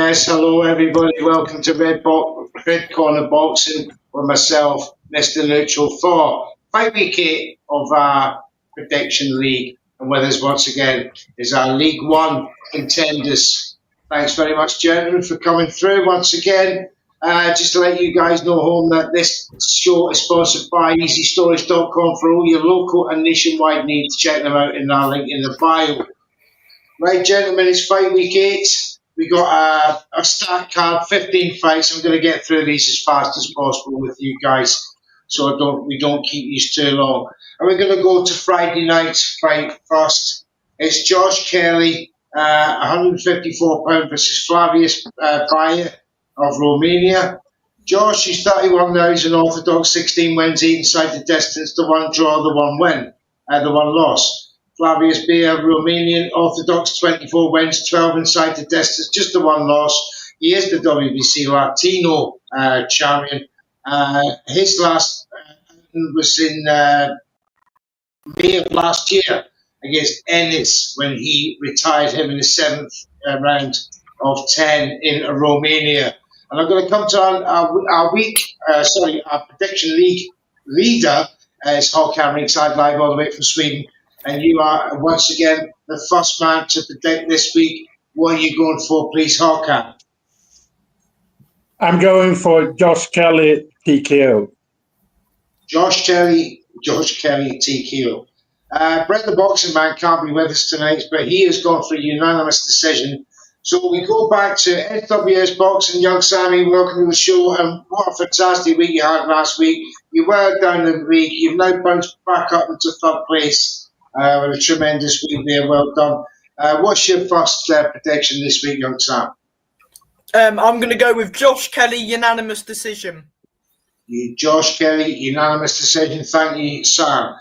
Yes, hello everybody. Welcome to Red Corner Boxing with myself, Mr. Neutral, for fight week 8 of our prediction league. And with us once again is our League One contenders. Thanks very much, gentlemen, for coming through once again. Just to let you guys know home that this show is sponsored by EasyStorage.com for all your local and nationwide needs. Check them out in our link in the bio. Right, gentlemen, it's fight week 8. We got a start card, 15 fights. I'm going to get through these as fast as possible with you guys, so we don't keep these too long. And we're going to go to Friday night's fight first. It's Josh Kelly, 154 pound versus Flavius Bayer of Romania. Josh, he's 31 now. He's an orthodox, 16 wins, 8 inside the distance, the 1 draw, the 1 win, the 1 loss. Flavius Bayer, Romanian Orthodox, 24 wins, 12 inside the distance, just the 1 loss. He is the WBC Latino champion. His last was in May of last year against Ennis when he retired him in the 7th round of 10 in Romania. And I'm going to come to our prediction league leader, is Håkan Ringside live all the way from Sweden. And you are, once again, the first man to predict this week. What are you going for, please, Håkan? I'm going for Josh Kelly TKO. Josh Kelly TKO. Brett the Boxing Man can't be with us tonight, but he has gone for a unanimous decision. So we go back to SWS Boxing. Young Sammy, welcome to the show. And what a fantastic week you had last week. You were down in the league. You've now bounced back up into 3rd place. With a tremendous week there, well done. What's your first prediction this week, young Sam? I'm going to go with Josh Kelly, unanimous decision. Josh Kelly, unanimous decision. Thank you, Sam.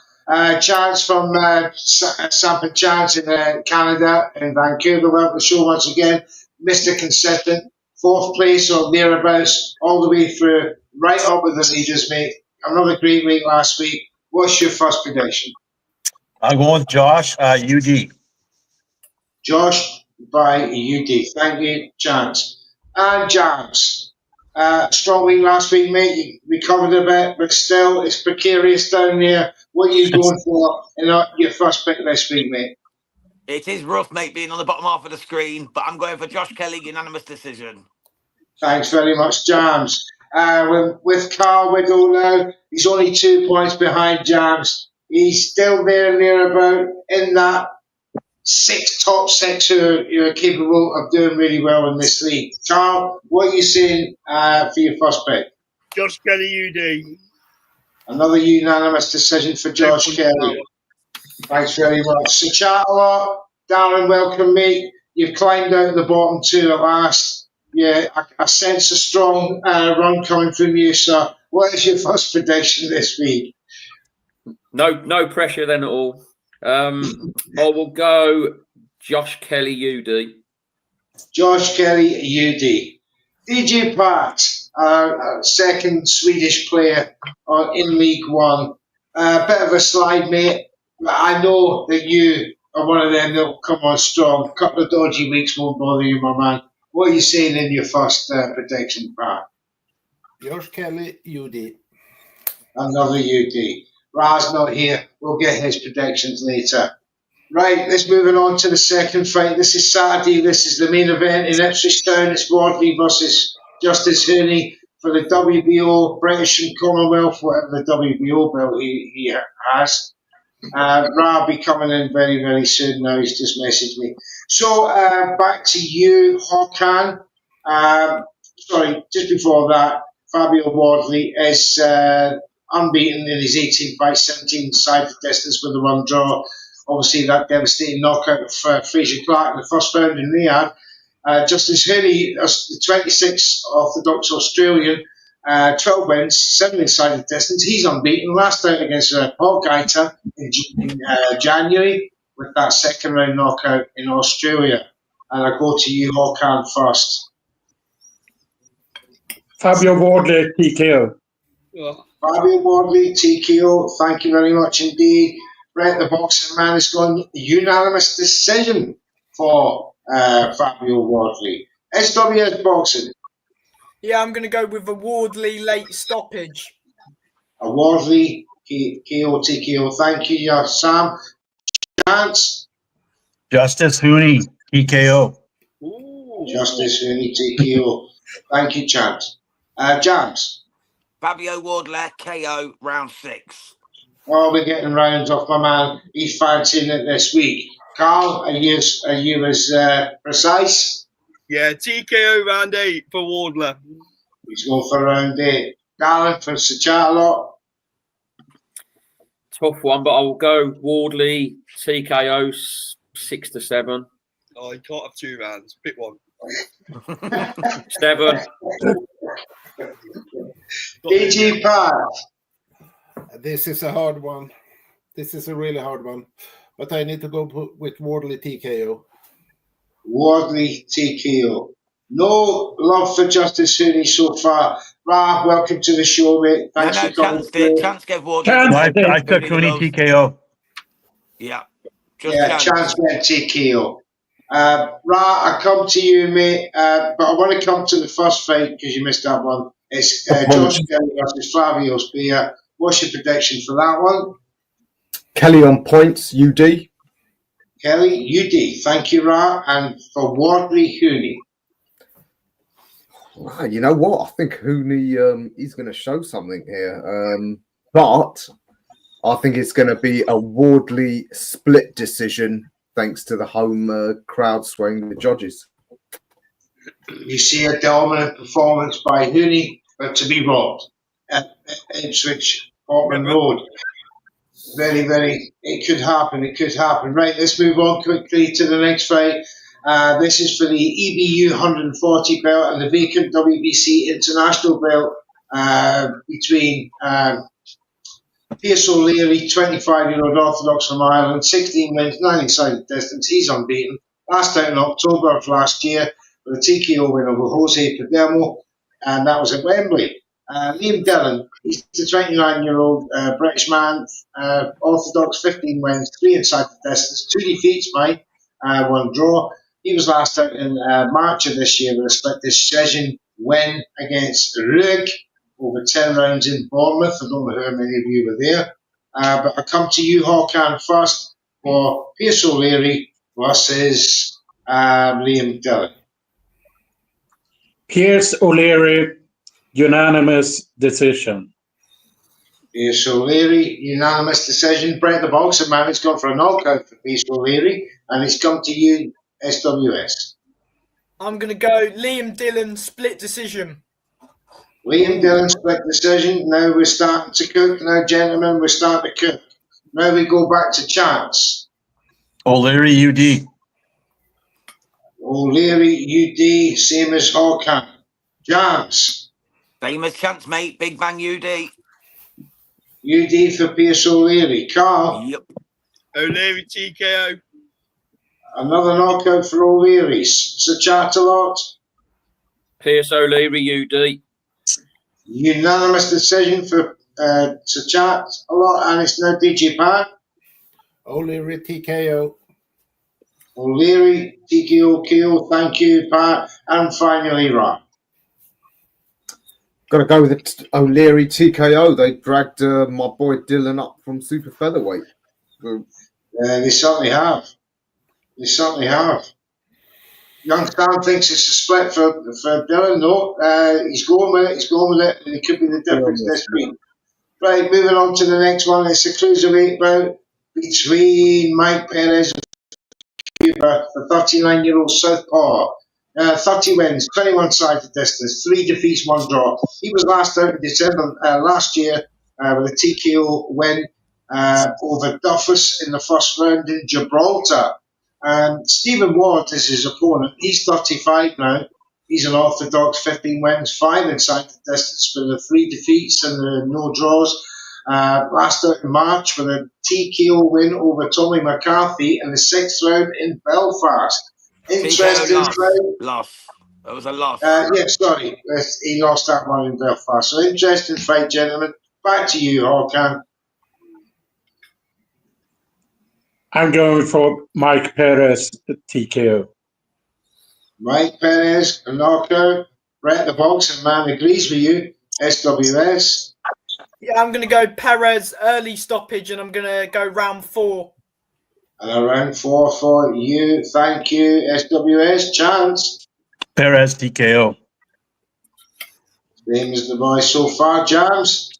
Chance from Sampa Chance in Canada, in Vancouver. Welcome to the show once again. Mr. Consistent, 4th place or thereabouts, all the way through, right up with the leaders, mate. Another great week last week. What's your first prediction? I'm going with Josh, UD. Josh by UD. Thank you, Chance. And Jams. Strong week last week, mate. You recovered a bit, but still, it's precarious down there. What are you going for in your first pick this week, mate? It is rough, mate, being on the bottom half of the screen, but I'm going for Josh Kelly, unanimous decision. Thanks very much, Jams. With Carl Widdle now, he's only 2 points behind Jams. He's still there and thereabout in that top 6 who are capable of doing really well in this league. Carl, what are you saying for your first pick? Josh Kelly, UD. Another unanimous decision for Josh Kelly. Thanks very much. So chat a lot. Darren, welcome, mate. You've climbed out of the bottom 2 at last. Yeah, I sense a strong run coming from you, sir. What is your first prediction this week? No pressure then at all. I will go Josh Kelly, UD. Josh Kelly, UD. DJ Pat, our second Swedish player in League One. A bit of a slide, mate. I know that you are one of them that will come on strong. A couple of dodgy weeks won't bother you, my man. What are you saying in your first prediction, Pat? Josh Kelly, UD. Another UD. Raz not here. We'll get his predictions later. Right, let's move on to the second fight. This is Saturday. This is the main event in Ipswich Town. It's Wardley versus Justice Hooney for the WBO, British and Commonwealth, whatever the WBO belt he has. Ra will be coming in very, very soon now. He's just messaged me. So back to you, Håkan. Sorry, just before that, Fabio Wardley is unbeaten in his 18 fights, 17 inside the distance with a 1 draw. Obviously, that devastating knockout of Fraser Clark in the first round in Riyadh. Justice Hooney, the 26 Orthodox Australian, 12 wins, 7 inside the distance. He's unbeaten. Last out against Paul Gaita in January with that 2nd round knockout in Australia. And I go to you, Håkan, first. Fabio Wardley TKO. Fabio Wardley TKO. Thank you very much indeed. Brett the Boxing Man has gone unanimous decision for Fabio Wardley. SWS Boxing. Yeah, I'm going to go with a Wardley late stoppage. A Wardley KO TKO. Thank you, Sam. Chance. Justice Hooney, TKO. Justice Hooney TKO. Thank you, Chance. Jams. Fabio Wardler, KO, round 6. Oh, we're getting rounds off my man. He's fancying it this week. Carl, are you as precise? Yeah, TKO round 8 for Wardler. He's going for round 8. Darren for Sacharlot. Tough one, but I will go Wardley TKO 6 to 7. Oh, you can't have 2 rounds. Pick one. 7. DG Pat. This is a hard one. This is a really hard one. But I need to go with Wardley TKO. Wardley TKO. No love for Justice Hooney so far. Ra, welcome to the show, mate. Thanks No, for coming Chance did. through. Chance gave Wardler. Chance I took Hooney TKO. Yeah. Just Yeah, Chance went TKO. Ra, I come to you, mate, but I want to come to the first fight because you missed that one. It's Josh Kelly versus Flavio Spear. What's your prediction for that one? Kelly on points, UD. Kelly, UD. Thank you, Ra. And for Wardley Hooney. Wow, you know what? I think Hooney he's going to show something here. But I think it's going to be a Wardley split decision thanks to the home crowd swaying the judges. You see a dominant performance by Hooney, but to be robbed at Ipswich Portman Road. Very, very, it could happen. It could happen. Right, let's move on quickly to the next fight. This is for the EBU 140 belt and the vacant WBC international belt between Pierce O'Leary, 25-year-old Orthodox from Ireland, 16 wins, 9-sided distance. He's unbeaten. Last out in October of last year with a TKO win over Jose Padermo, and that was at Wembley. Liam Dillon, he's the 29-year-old British man, Orthodox, 15 wins, 3-sided distance, 2 defeats, 1 draw. He was last out in March of this year with a split decision win against Ruig over 10 rounds in Bournemouth. I don't know how many of you were there. But I come to you, Hawkan, first for Pierce O'Leary versus Liam Dillon. Pierce O'Leary, unanimous decision. Pierce O'Leary, unanimous decision. Brent the Boxer Man has gone for a knockout for Pierce O'Leary, and it's come to you, SWS. I'm going to go Liam Dillon split decision. Liam Dillon split decision. Now we're starting to cook. Now, gentlemen, we're starting to cook. Now we go back to Chance. O'Leary, UD. O'Leary, UD, same as Hawkan. Jams. Same as Chance, mate. Big Bang UD. UD for Pierce O'Leary. Carl. Yep. O'Leary TKO. Another knockout for O'Leary. Sir Chatterlot. Pierce O'Leary UD. Unanimous decision for Sir Chatterlot, and it's now DJ Pat. O'Leary TKO. O'Leary, TKO, KO. Thank you, Pat. And finally, Ron. Got to go with O'Leary TKO. They dragged my boy Dillon up from super featherweight. They certainly have. They certainly have. Young Sam thinks it's a split for Dillon. No, he's going with it. He's going with it. And it could be the difference this week. Right, moving on to the next one. It's a cruiserweight bout between Mike Perez and Cuba, the 39-year-old Southpaw. 30 wins, 21-sided distance, 3 defeats, 1 draw. He was last out in December last year with a TKO win over Duffus in the first round in Gibraltar. Stephen Ward is his opponent. He's 35 now. He's an orthodox, 15 wins, 5 inside the distance with the 3 defeats and the no draws. Last out in March with a TKO win over Tommy McCarthy in the 6th round in Belfast. Interesting fight. Loss. It was a loss. Sorry. He lost that one in Belfast. So interesting fight, gentlemen. Back to you, Hawkan. I'm going for Mike Perez TKO. Mike Perez, a knockout. Brett the Boxing Man agrees with you. SWS. Yeah, I'm going to go Perez early stoppage, and I'm going to go round 4. And around 4 for you. Thank you, SWS. Chance. Perez TKO. Same as the boys so far. Jams.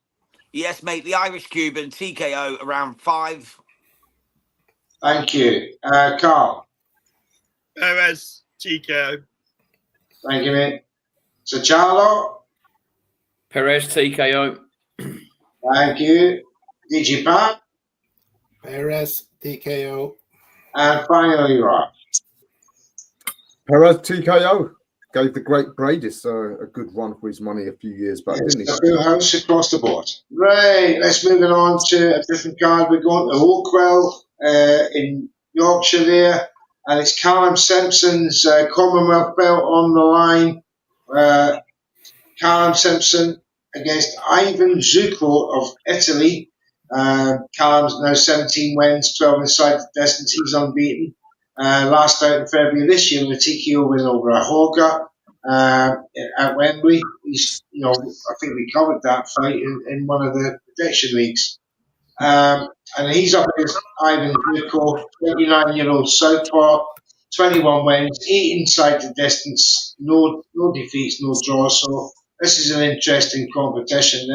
Yes, mate. The Irish Cuban TKO around 5. Thank you. Carl. Perez TKO. Thank you, mate. So Charlo. Perez TKO. Thank you. DG Pat. Perez TKO. And finally, Rob. Perez TKO gave the great Bradis a good run for his money a few years back, It's didn't he? a full house across the board. Right, let's move it on to a different card. We're going to Oakwell in Yorkshire there, and it's Callum Simpson's Commonwealth belt on the line. Callum Simpson against Ivan Zucco of Italy. Callum's now 17 wins, 12 inside the distance. He's unbeaten. Last out in February this year with a TKO win over a Hogger at Wembley. I think we covered that fight in one of the prediction leagues. And he's up against Ivan Zucco, 29-year-old southpaw, 21 wins, 8 inside the distance, no defeats, no draws. So this is an interesting competition.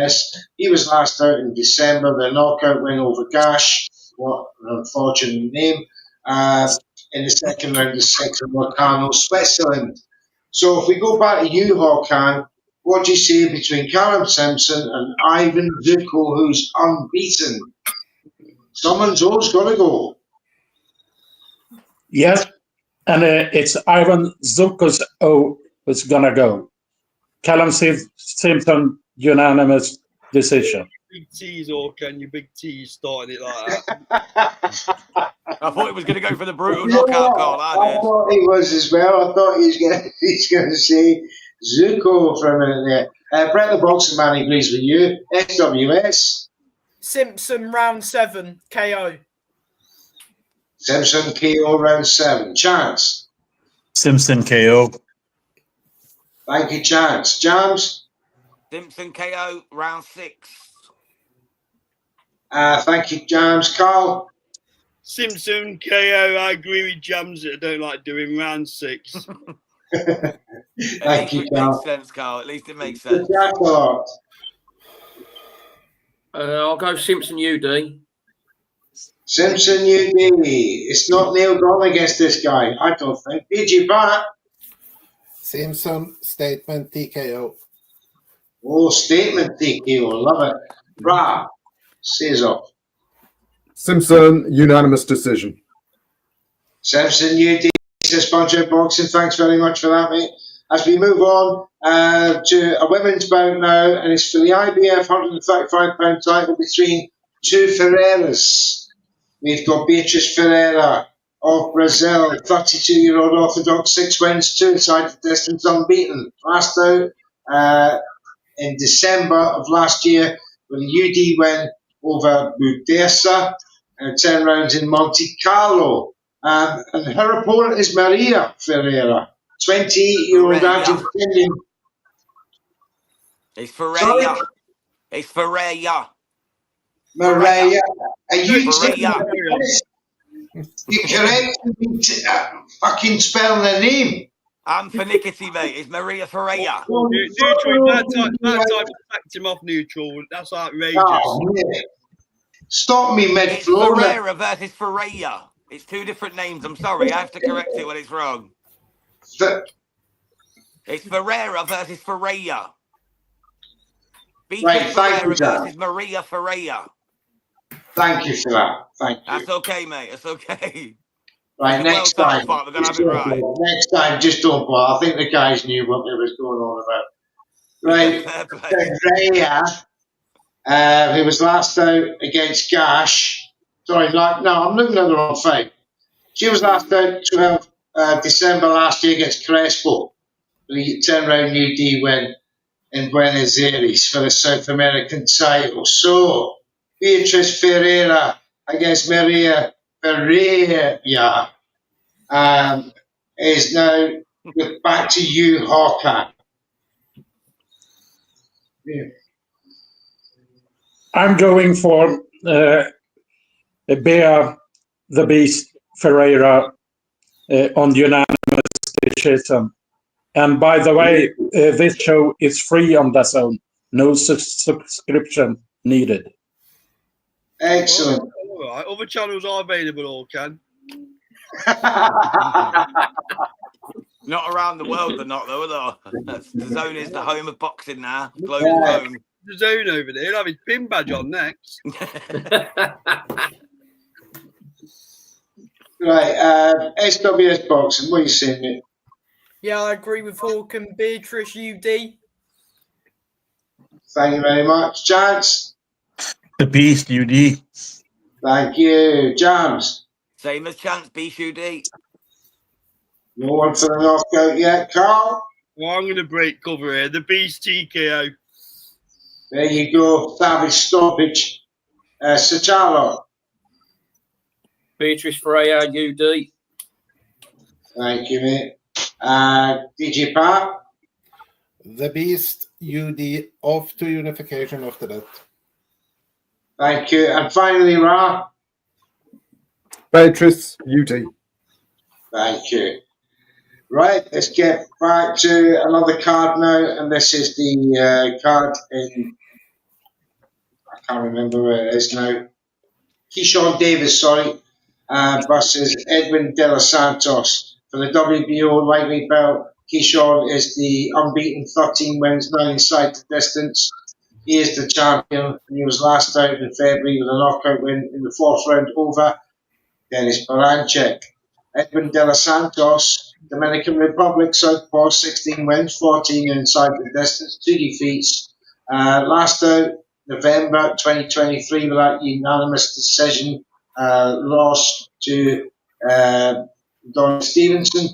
He was last out in December, the knockout win over Gash, what an unfortunate name, in the second round of 6 in Locarno, Switzerland. So if we go back to you, Håkan, what do you say between Callum Simpson and Ivan Zucco, who's unbeaten? Someone's always got to go. Yes, and it's Ivan Zucco's who's gonna go. Callum Simpson, unanimous decision. Big T's, or can you big T started it like that? I thought he was going to go for the brutal knockout, Carl. I thought he was as well. I thought he's going to say Zucco for a minute there. Brett the Boxing Man agrees with you. SWS. Simpson round 7 KO. Simpson KO round 7. Chance. Simpson KO. Thank you, Chance. Jams. Simpson KO round 6. Thank you, Jams. Carl. Simpson KO. I agree with Jams. I don't like doing round 6. Thank you, it Carl. makes sense, Carl. At least it makes sense. I'll go Simpson UD. Simpson UD. It's not nailed on against this guy, I don't think. PG Bat. Simpson statement TKO. Oh, statement TKO. Love it. Ra. Says off. Simpson, unanimous decision. Simpson UD says Punch Out Boxing. Thanks very much for that, mate. As we move on to a women's bout now, and it's for the IBF 135-pound title between two Ferreiras. We've got Beatriz Ferreira of Brazil, 32-year-old orthodox, 6 wins, 2 inside the distance, unbeaten. Last out in December of last year with a UD win over Budesa, 10 rounds in Monte Carlo. And her opponent is Maria Ferreira, 28-year-old Argentinian. It's Ferreira. It's Ferreira. Maria. Are you Ferreira. You correct fucking spelling the name? I'm finickety, mate. It's Maria Ferreira. Neutral, that time sacked him off neutral. That's outrageous. Oh, stop me It's mid-floor. Ferreira versus Ferreira. It's 2 different names. I'm sorry. I have to correct it when it's wrong. It's Ferreira versus Ferreira. Beatriz Ferreira versus Maria Ferreira. Thank you for that. Thank you. That's okay, mate. It's okay. Right, next time. We're going to have it right. Next time, just don't bother. I think the guys knew what they was going on about. Right, Ferreira, who was last out against Gash. Sorry, no, I'm looking at the wrong fight. She was last out 12 December last year against Crespo. The 10-round UD win in Buenos Aires for the South American title. So, Beatriz Ferreira against Maria Ferreira is now back to you, Hawker. Yeah. I'm going for Bea the Beast Ferreira on unanimous decision. And by the way, this show is free on DAZN. No subscription needed. Excellent. All right. Other channels are available, all can. Not around the world, they're not, though, are they? The Zone is the home of boxing now. Global Yeah. home. The Zone over there. He'll have his pin badge on next. Right, SWS Boxing, what are you saying, mate? Yeah, I agree with Hawken. Beatrice, UD. Thank you very much. Chance? The Beast, UD. Thank you. Jams? Same as Chance, BSUD. No one for the knockout yet. Carl? Well, I'm going to break cover here. The Beast TKO. There you go. Savage stoppage. Sachalo? Beatrice Freya, UD. Thank you, mate. DJ Pat? The Beast UD off to unification after that. Thank you. And finally, Ra? Beatrice, UD. Thank you. Right, let's get back to another card now, and this is the card in, I can't remember where it is now, Keyshawn Davis, sorry, versus Edwin De Los Santos. For the WBO lightweight belt, Keyshawn is the unbeaten 13 wins, 9 inside the distance. He is the champion, and he was last out in February with a knockout win in the 4th round over Denis Barancek. Edwin De Los Santos, Dominican Republic, Southpaw, 16 wins, 14 inside the distance, 2 defeats. Last out, November 2023, with that unanimous decision loss to Don Stevenson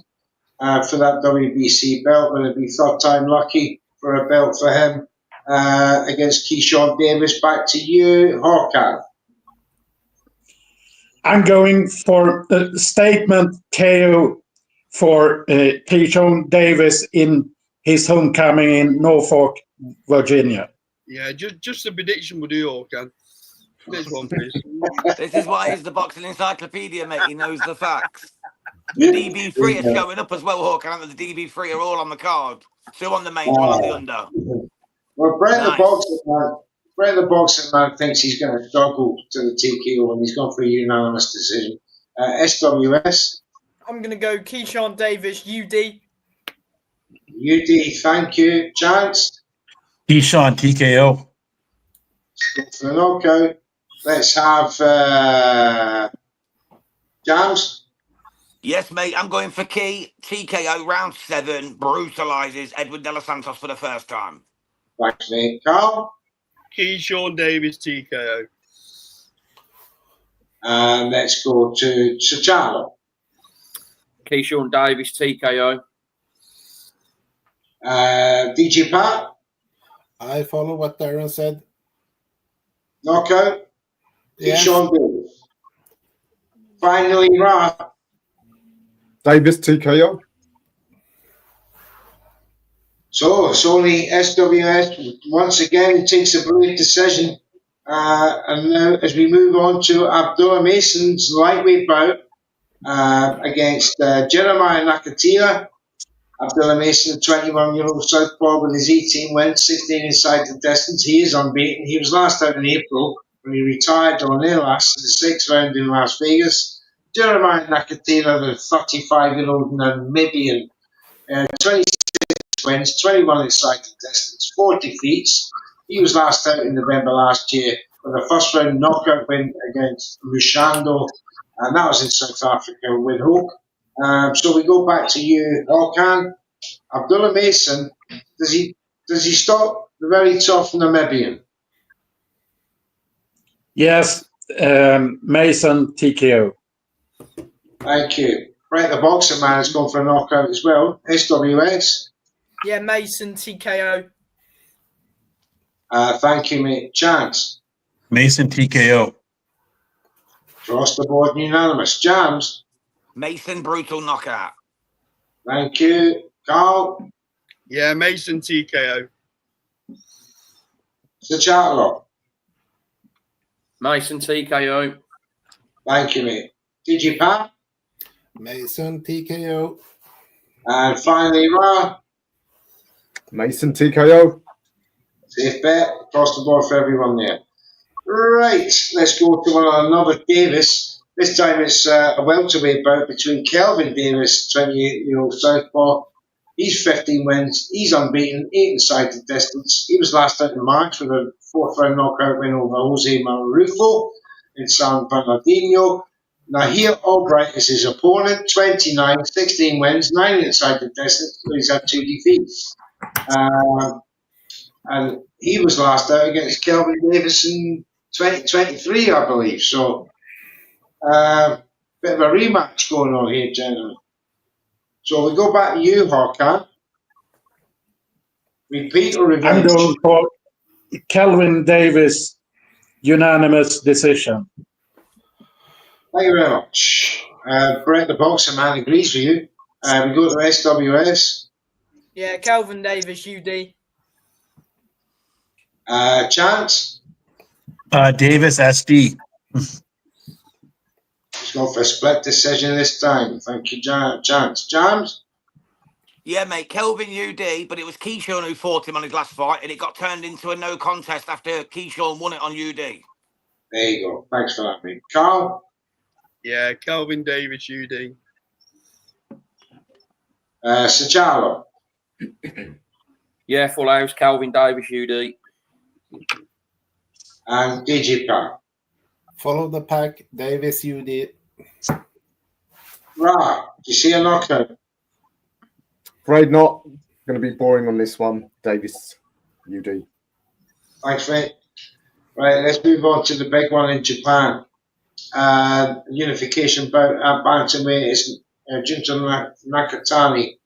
for that WBC belt. Will it be third time lucky for a belt for him against Keyshawn Davis? Back to you, Hawkeye. I'm going for a statement KO for Keyshawn Davis in his homecoming in Norfolk, Virginia. Yeah, just a prediction will do, all can. This one, please. This is why he's the boxing encyclopedia, mate. He knows the facts. The DB3 are showing up as well, Hawker. The DB3 are all on the card. 2 on the main, 1 on the under. Well, Brett Nice. the boxing man thinks he's going to struggle to the TKO, and he's gone for a unanimous decision. SWS? I'm going to go Keyshawn Davis, UD. UD, thank you. Chance? Keyshawn, TKO. For the knockout. Let's have Jams. Yes, mate. I'm going for Key. TKO round 7 brutalizes Edwin De Los Santos for the first time. Thanks, mate. Carl? Keyshawn Davis TKO. And let's go to Sachalo. Keyshawn Davis TKO. DJ Pat? I follow what Darren said. Knockout? Yes. Keyshawn Davis. Finally, Ra. Davis, TKO. So it's only SWS. Once again, it takes a brilliant decision. And now, as we move on to Abdullah Mason's lightweight bout against Jeremiah Nakatila. Abdullah Mason, 21-year-old southpaw with his 18 wins, 16 inside the distance. He is unbeaten. He was last out in April when he retired on their last in the 6th round in Las Vegas. Jeremiah Nakatila, the 35-year-old Namibian, 26 wins, 21 inside the distance, 4 defeats. He was last out in November last year with a first round knockout win against Lushando, and that was in South Africa with Hoke. So we go back to you, Håkan. Abdullah Mason, does he stop the very tough Namibian? Yes, Mason TKO. Thank you. Brett the boxing man has gone for a knockout as well. SWS. Yeah, Mason TKO. Thank you, mate. Chance. Mason, TKO. Across the board, unanimous. Jams. Mason brutal knockout. Thank you. Carl? Yeah, Mason TKO. Sir Charlotte? Mason TKO. Thank you, mate. Digipat? Mason TKO. And finally, Ra? Mason TKO. Safe bet across the board for everyone there. Right, let's go to another Davis. This time it's a welterweight bout between Kelvin Davis, 28-year-old southpaw. He's 15 wins. He's unbeaten, 8 inside the distance. He was last out in March with a 4th-round knockout win over Jose Marufo in San Bernardino. Nahir Albright is his opponent, 29, 16 wins, 9 inside the distance. He's had 2 defeats. And he was last out against Kelvin Davis in 2023, I believe. So, bit of a rematch going on here, gentlemen. So we go back to you, Håkan. Repeat or I'm revenge? going for Kelvin Davis, unanimous decision. Thank you very much. Brett, the boxer man, agrees with you. We go to SWS. Yeah, Calvin Davis, UD. Chance. Davis SD. He's going for a split decision this time. Thank you, Chance. James? Yeah, mate, Kelvin UD, but it was Keyshawn who fought him on his last fight, and it got turned into a no contest after Keyshawn won it on UD. There you go. Thanks for that, mate. Carl? Yeah, Calvin Davis, UD. Sajalo? Yeah, full house. Calvin Davis, UD. And Digipak? Follow the pack. Davis UD. Right. Do you see a knockout? Afraid not. Going to be boring on this one. Davis, UD. Thanks, mate. Right, let's move on to the big one in Japan. Unification bout at bantamweight is Junta Nakatani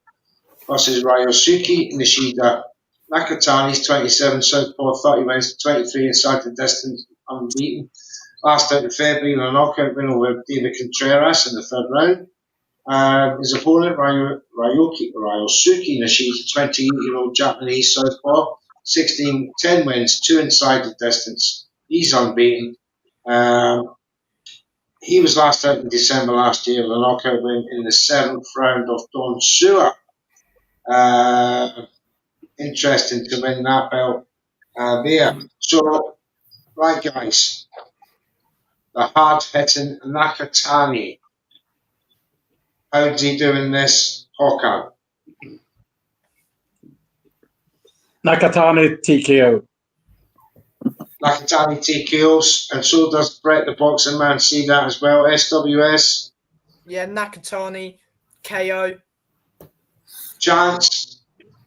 versus Ryosuke Nishida. Nakatani's 27, southpaw, 30 wins, 23 inside the distance, unbeaten. Last out in February with a knockout win over David Contreras in the 3rd round. His opponent, Ryosuke Nishida, 28-year-old Japanese southpaw, 10 wins, 2 inside the distance. He's unbeaten. He was last out in December last year with a knockout win in the 7th round of Don Sua. Interesting to win that belt there. So, right, guys, the hard-hitting Nakatani. How's he doing this, Håkan? Nakatani TKO. Nakatani TKOs, and so does Brett the boxing man see that as well. SWS. Yeah, Nakatani, KO. Chance.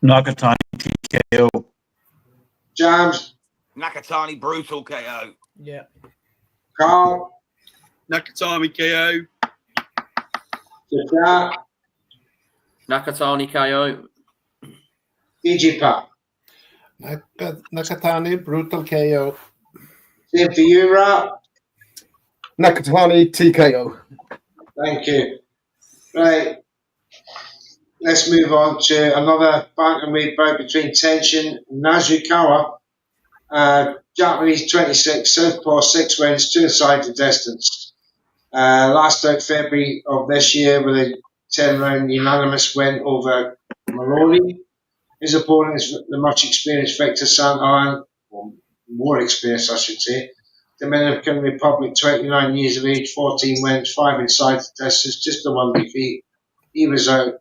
Nakatani TKO. Jams. Nakatani brutal KO. Yeah. Carl. Nakatani KO. Jafar. Nakatani KO. Digipak. Nakatani, brutal KO. Same for you, Ra. Nakatani TKO. Thank you. Right. Let's move on to another bantamweight bout between Tenshin Nazukawa. Japanese 26, southpaw, 6 wins, 2 inside the distance. Last out February of this year with a 10-round unanimous win over Maloney. His opponent is the much experienced Victor Santalan, or more experienced, I should say. Dominican Republic, 29 years of age, 14 wins, 5 inside the distance, just the 1 defeat. He was out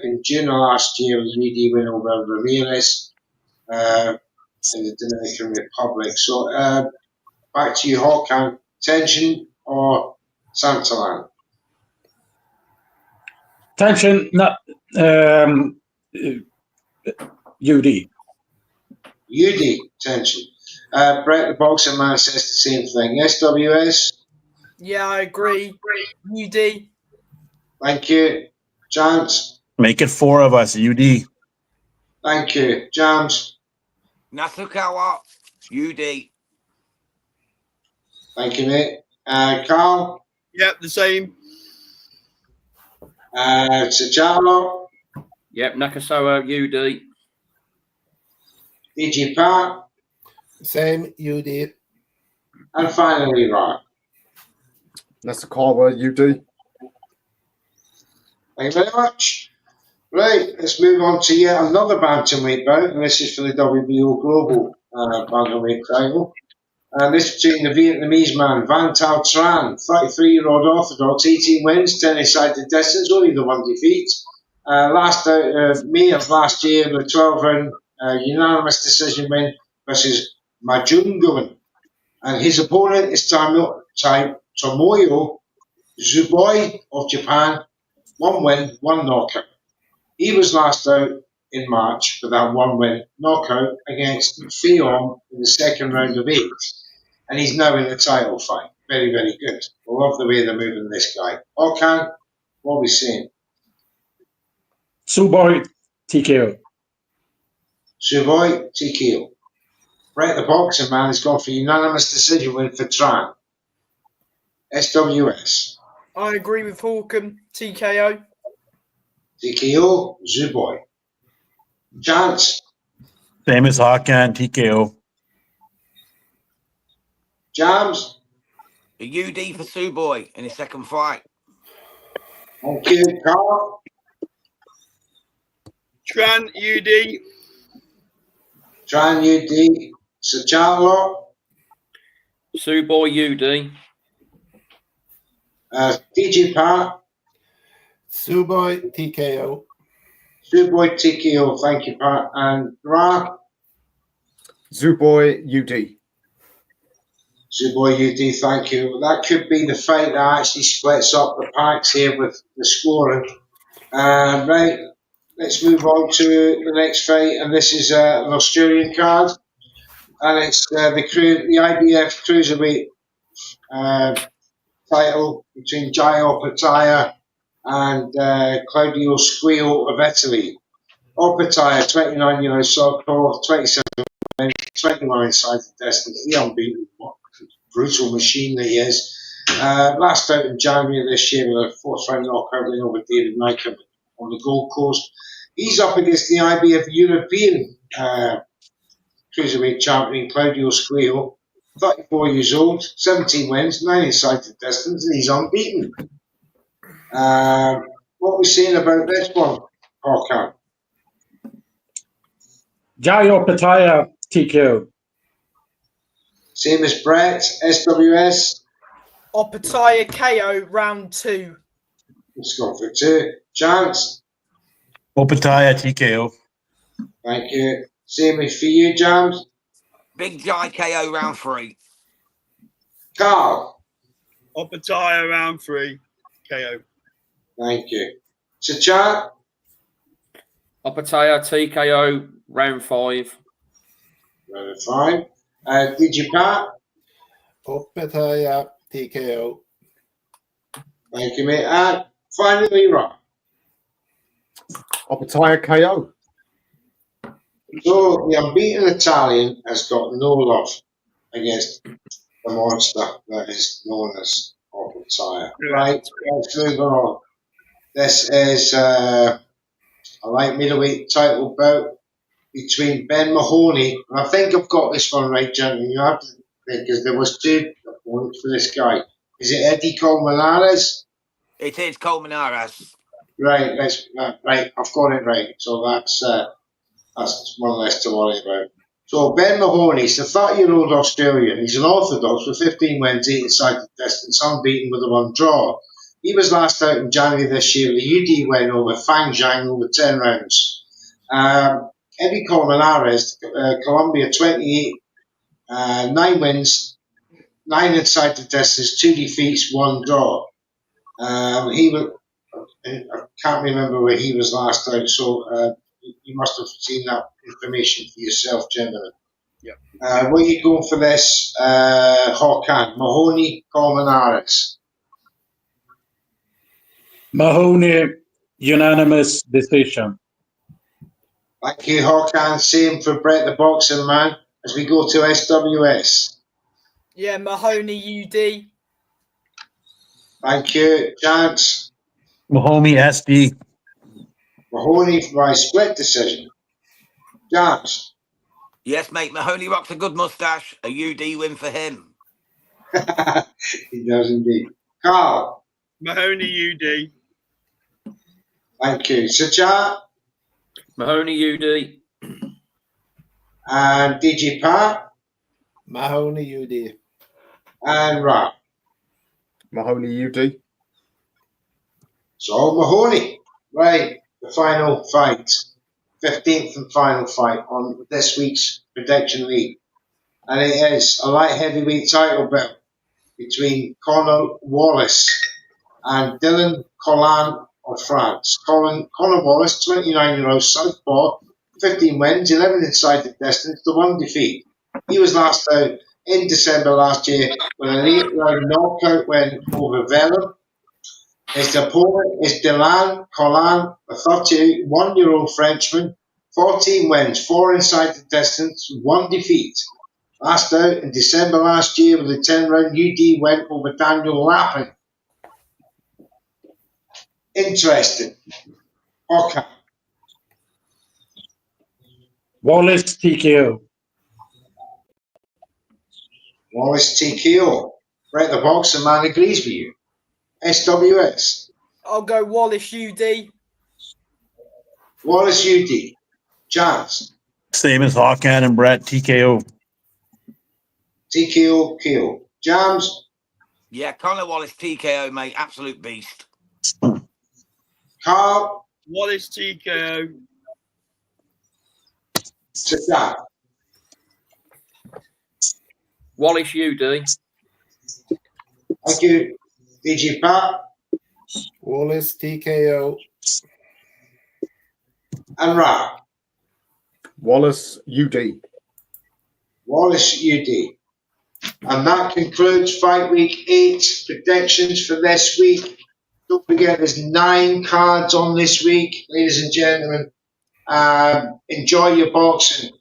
in June of last year with a UD win over Ramirez in the Dominican Republic. So back to you, Håkan. Tension or Santalan? Tension, UD. UD, tension. Brett, the boxing man, says the same thing. SWS? Yeah, I agree. UD. Thank you. Chance? Make it 4 of us. UD. Thank you. Jams? Nasukawa, UD. Thank you, mate. Carl? Yep, the same. Sajalo? Yep, Nakasawa, UD. DG Park, Same, UD. and finally Ryan. Nasakawa, UD. Thank you very much. Right, let's move on to yet another bantamweight bout, and this is for the WBO Global bantamweight title. And this between the Vietnamese man Van Tao Tran, 33-year-old orthodox, 18 wins, 10 decided distance, only the one defeat. Last out May of last year, with a 12-round unanimous decision win versus Majungun. And his opponent is Tomoyo Zuboi of Japan, 1 win, 1 knockout. He was last out in March with that 1-win knockout against Feon in the second round of 8. And he's now in the title fight. Very, very good. I love the way they're moving this guy. Okan, what are we saying? Suboi TKO. Suvoi, TKO. Brett the boxing man has gone for unanimous decision win for Tran. SWS. I agree with Hawken. TKO. TKO, Zuboi. Chance, Same as Hakan, TKO. Jams, A UD for Suboy in his second fight. thank you, Carl, Tran, UD. Tran UD, Sajalo, Suboy, UD. DJ Pat, Suboi, TKO. Zuboi, TKO, thank you, Pat, and Ra, Zuboi, UD. Zuboi UD, thank you. That could be the fight that actually splits up the packs here with the scoring. Right, let's move on to the next fight, and this is an Australian card, and it's the IBF Cruiserweight title between Jairo Pataya and Claudio Squio of Italy. Pataya, 29 year old southpaw, 27 21 inside the distance, the unbeaten, brutal machine that he is. Last out in January of this year with a 4th round knockout win over David Nycombe on the Gold Coast. He's up against the IBF European Cruiserweight champion Claudio Squio, 34 years old, 17 wins, 9 inside the distance, and he's unbeaten. What are we saying about this one, Håkan? Jairo Pataya TKO. Same as Brett, SWS. Opataya KO round 2. Let's go for 2. Chance. Opataya, TKO. Thank you. Same as for you, Jams. Big Jai KO round 3. Carl. Opataya round 3. KO. Thank you. Sachat. Opataya, TKO, round 5. Round 5. Did you Pat? Opetaya, TKO. Thank you, mate. And finally, Rob. Opataya, KO. So the unbeaten Italian has got no love against the monster that is known as Opataya. Right, let's move on. This is a light middleweight title bout between Ben Mahoney, and I think I've got this one right, gentlemen. You have to think, because there was 2 opponents for this guy. Is it Eddie Colmenares? It is Colmenares. Right, right. I've got it right. So that's one less to worry about. So Ben Mahoney's the 30-year-old Australian. He's an orthodox with 15 wins, 8 inside the distance, unbeaten with a 1 draw. He was last out in January this year with a UD win over Fang Zhang over 10 rounds. Eddie Colmenares, Colombia, 28, 9 wins, 9 inside the distance, 2 defeats, 1 draw. I can't remember where he was last out, so you must have seen that information for yourself, gentlemen. Yep. What are you going for this, Håkan? Mahoney, Colmenares. Mahoney, unanimous decision. Thank you, Håkan. Same for Brett the Boxing Man as we go to SWS. Yeah, Mahoney UD. Thank you. Chance. Mahoney, SD. Mahoney by split decision. James. Yes, mate. Mahoney rocks a good mustache. A UD win for him. He does indeed. Carl. Mahoney UD. Thank you. Sajat Mahoney UD. and DJ Pat Mahoney UD. and Ra. Mahoney UD. So Mahoney. Right. The final fight. 15th and final fight on this week's Prediction League. And it is a light heavyweight title bout between Conor Wallace and Dylan Collan of France. Conor Wallace, 29-year-old southpaw, 15 wins, 11 inside the distance, to 1 defeat. He was last out in December last year with an 8-round knockout win over Vellum. His opponent is Dylan Collan, a 31-year-old Frenchman, 14 wins, 4 inside the distance, 1 defeat. Last out in December last year with a 10-round UD win over Daniel Lappin. Interesting. Okay. Wallace TKO. Wallace TKO. Right, the boxing man agrees with you. SWS. I'll go Wallace UD. Wallace UD. Chance. Same as Hawkman and Brett, TKO. TKO KO. Jams. Yeah, Conor Wallace TKO, mate. Absolute beast. Carl. Wallace TKO. Sajat. Wallace UD. Thank you. DJ Pat Wallace TKO. and Ra. Wallace UD. Wallace UD. And that concludes Fight Week 8 predictions for this week. Don't forget there's 9 cards on this week, ladies and gentlemen. Enjoy your boxing.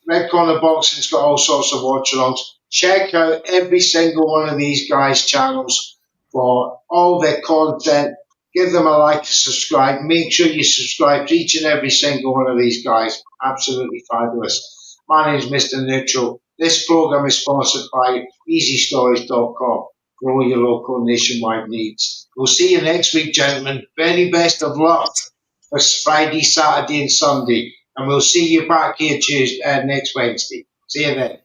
Red Corner Boxing's got all sorts of watch-alongs. Check out every single one of these guys' channels for all their content. Give them a like and subscribe. Make sure you subscribe to each and every single one of these guys. Absolutely fabulous. My name is Mr. Neutral. This program is sponsored by EasyStories.com for all your local nationwide needs. We'll see you next week, gentlemen. Very best of luck for Friday, Saturday, and Sunday. And we'll see you back here next Wednesday. See you then.